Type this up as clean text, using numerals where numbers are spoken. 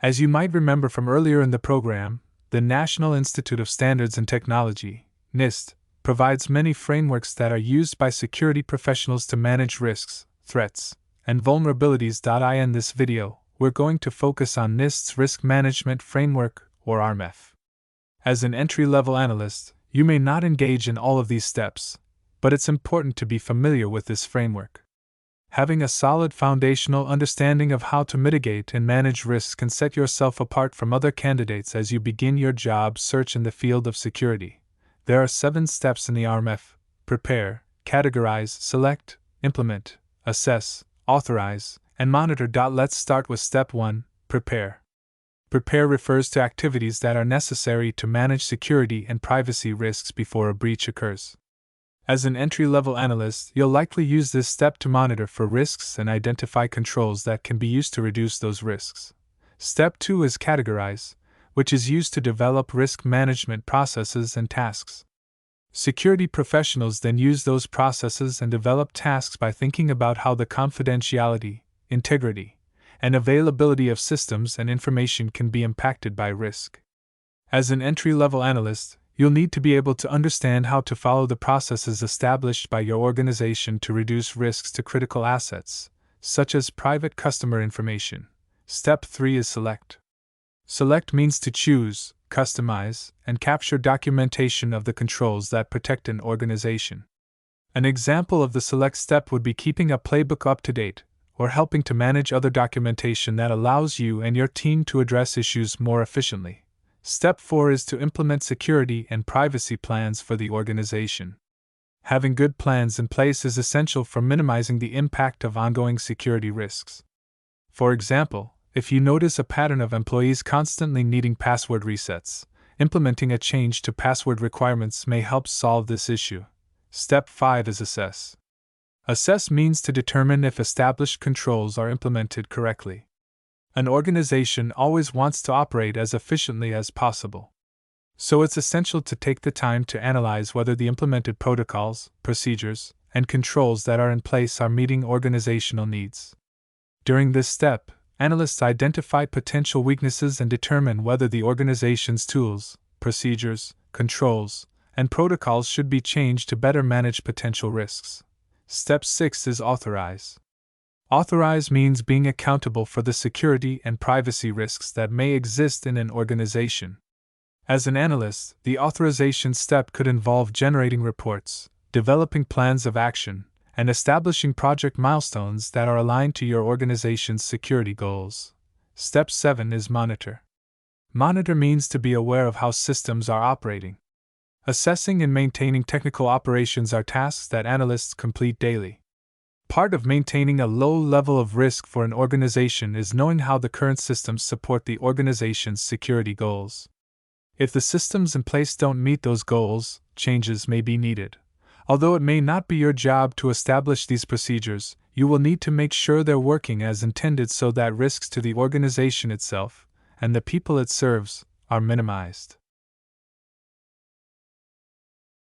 As you might remember from earlier in the program, the National Institute of Standards and Technology, NIST, provides many frameworks that are used by security professionals to manage risks, threats, and vulnerabilities. In this video, we're going to focus on NIST's Risk Management Framework, or RMF. As an entry-level analyst, you may not engage in all of these steps, but it's important to be familiar with this framework. Having a solid foundational understanding of how to mitigate and manage risks can set yourself apart from other candidates as you begin your job search in the field of security. There are 7 steps in the RMF: prepare, categorize, select, implement, assess, authorize, and monitor. Let's start with step 1, prepare. Prepare refers to activities that are necessary to manage security and privacy risks before a breach occurs. As an entry-level analyst, you'll likely use this step to monitor for risks and identify controls that can be used to reduce those risks. Step 2 is categorize, which is used to develop risk management processes and tasks. Security professionals then use those processes and develop tasks by thinking about how the confidentiality, integrity, and availability of systems and information can be impacted by risk. As an entry-level analyst, you'll need to be able to understand how to follow the processes established by your organization to reduce risks to critical assets, such as private customer information. Step 3 is select. Select means to choose, customize, and capture documentation of the controls that protect an organization. An example of the select step would be keeping a playbook up to date, or helping to manage other documentation that allows you and your team to address issues more efficiently. Step 4 is to implement security and privacy plans for the organization. Having good plans in place is essential for minimizing the impact of ongoing security risks. For example, if you notice a pattern of employees constantly needing password resets, implementing a change to password requirements may help solve this issue. Step 5 is assess. Assess means to determine if established controls are implemented correctly. An organization always wants to operate as efficiently as possible. So it's essential to take the time to analyze whether the implemented protocols, procedures, and controls that are in place are meeting organizational needs. During this step, analysts identify potential weaknesses and determine whether the organization's tools, procedures, controls, and protocols should be changed to better manage potential risks. Step 6 is authorize. Authorize means being accountable for the security and privacy risks that may exist in an organization. As an analyst, the authorization step could involve generating reports, developing plans of action, and establishing project milestones that are aligned to your organization's security goals. Step 7 is monitor. Monitor means to be aware of how systems are operating. Assessing and maintaining technical operations are tasks that analysts complete daily. Part of maintaining a low level of risk for an organization is knowing how the current systems support the organization's security goals. If the systems in place don't meet those goals, changes may be needed. Although it may not be your job to establish these procedures, you will need to make sure they're working as intended so that risks to the organization itself, and the people it serves, are minimized.